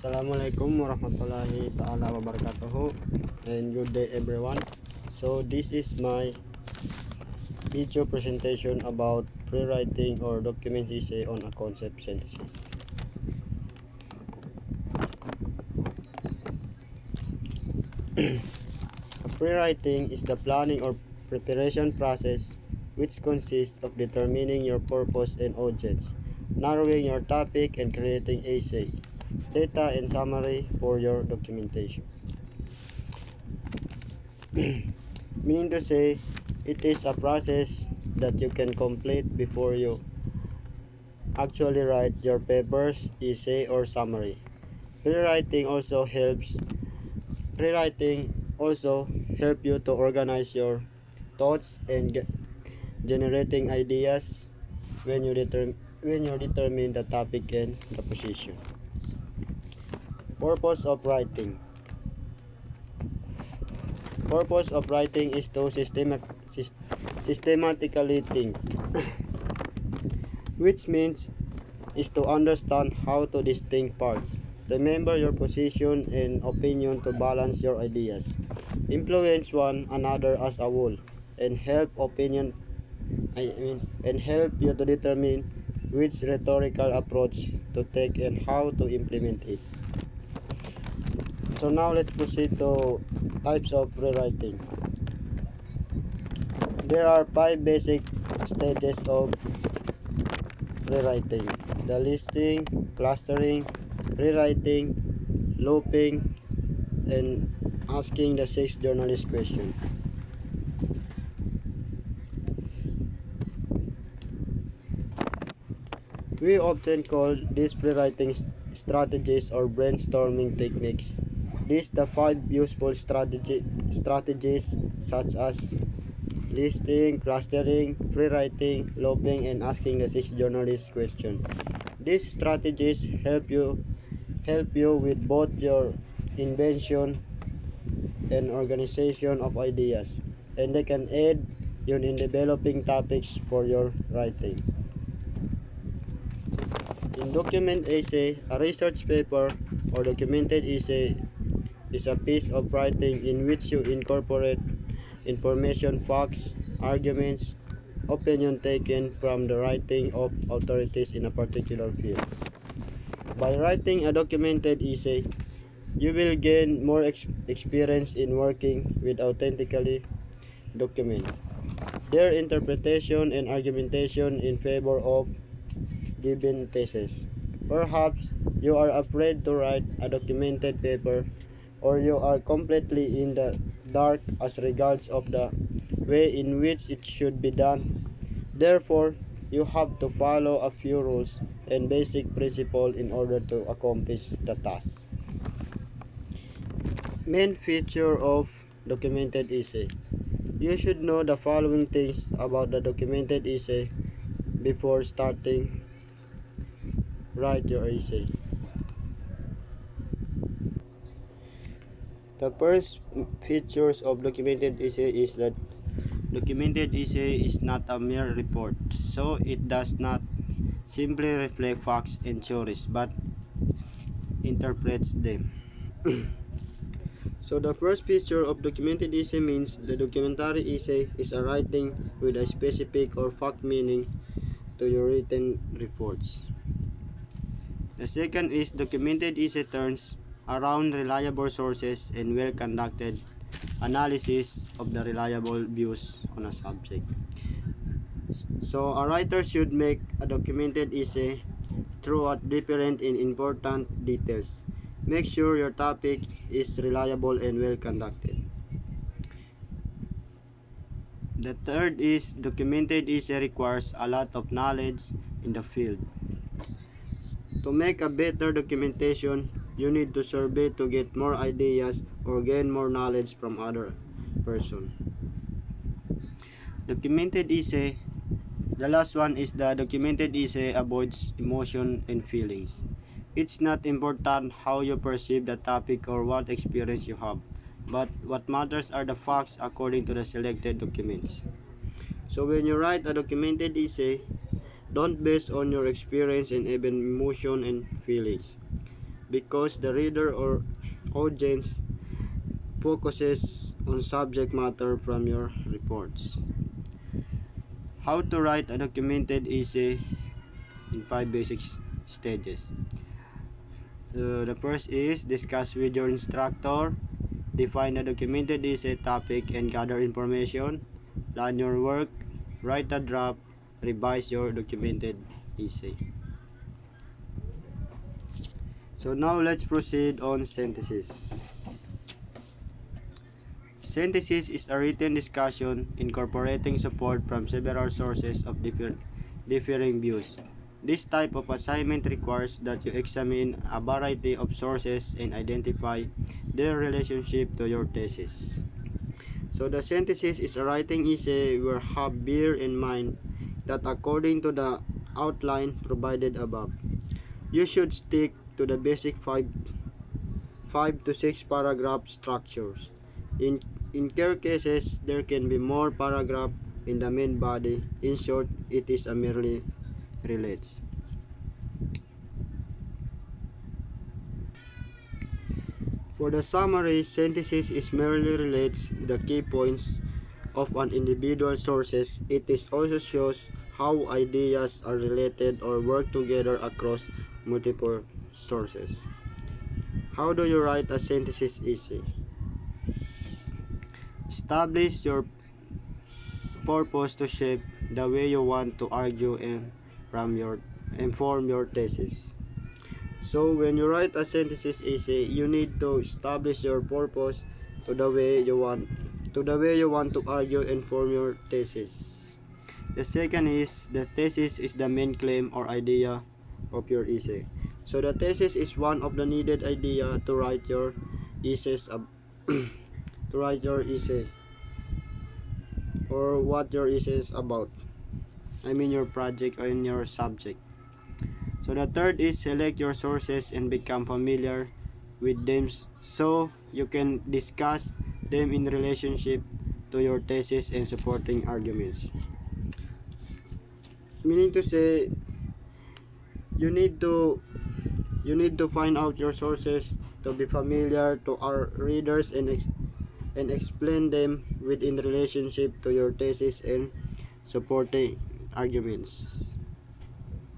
Assalamualaikum warahmatullahi ta'ala wabarakatuh, and good day everyone. So this is my video presentation about pre-writing or document essay on a concept synthesis. Pre-writing is the planning or preparation process which consists of determining your purpose and audience, narrowing your topic, and creating essay, data, and summary for your documentation. Meaning to say, it is a process that you can complete before you actually write your papers, essay, or summary. Pre-writing also helps Pre-writing also help you to organize your thoughts and generating ideas when you determine the topic and the position. Purpose of writing. Purpose of writing is to systematically think, which means is to understand how to distinct parts. Remember your position and opinion to balance your ideas. Influence one another as a whole and help you to determine which rhetorical approach to take and how to implement it. So now let's proceed to types of rewriting. There are 5 basic stages of rewriting: the listing, clustering, rewriting, looping, and asking the 6 journalist question. We often call these rewriting strategies or brainstorming techniques. These the 5 useful strategies such as listing, clustering, rewriting, looping, and asking the 6 journalist question. These strategies help you with both your invention and organization of ideas, and they can aid you in developing topics for your writing. In document essay, a research paper or documented essay is a piece of writing in which you incorporate information, facts, arguments, opinion taken from the writing of authorities in a particular field. By writing a documented essay, you will gain more experience in working with authentically documents, their interpretation and argumentation in favor of given thesis. Perhaps you are afraid to write a documented paper, or you are completely in the dark as regards of the way in which it should be done. Therefore, you have to follow a few rules and basic principles in order to accomplish the task. Main feature of documented essay. You should know the following things about the documented essay before starting write your essay. The first features of documented essay is that documented essay is not a mere report, so it does not simply reflect facts and theories, but interprets them. So the first feature of documented essay means the documentary essay is a writing with a specific or fact meaning to your written reports. The second is documented essay turns around reliable sources and well-conducted analysis of the reliable views on a subject. So a writer should make a documented essay throughout different and important details. Make sure your topic is reliable and well conducted. The third is documented essay requires a lot of knowledge in the field. To make a better documentation, you need to survey to get more ideas or gain more knowledge from other person. Documented essay. The last one is the documented essay avoids emotion and feelings. It's not important how you perceive the topic or what experience you have, but what matters are the facts according to the selected documents. So when you write a documented essay, don't base on your experience and even emotion and feelings. because the reader or audience focuses on subject matter from your reports. How to write a documented essay in 5 basic stages. The first is discuss with your instructor, define a documented essay topic and gather information, plan your work, write a draft, revise your documented essay. So now let's proceed on synthesis. Synthesis is a written discussion incorporating support from several sources of differing views. This type of assignment requires that you examine a variety of sources and identify their relationship to your thesis. So the synthesis is a writing essay where bear in mind that according to the outline provided above, you should stick to the basic 5 to 6 paragraph structures. In care cases, there can be more paragraph in the main body. In short, it is a merely relates. For the summary, synthesis is merely relates the key points of an individual sources. It is also shows how ideas are related or work together across multiple sources. How do you write a synthesis essay? Establish your purpose to shape the way you want to argue and inform your thesis. So when you write a synthesis essay, you need to establish your purpose to the way you want to argue and form your thesis. The second is the thesis is the main claim or idea of your essay. So the thesis is one of the needed idea to write your essays to write your essay or what your essay is about. I mean your project or in your subject. So the third is select your sources and become familiar with them so you can discuss them in relationship to your thesis and supporting arguments. Meaning to say, you need to find out your sources to be familiar to our readers and explain them within relationship to your thesis and supporting arguments.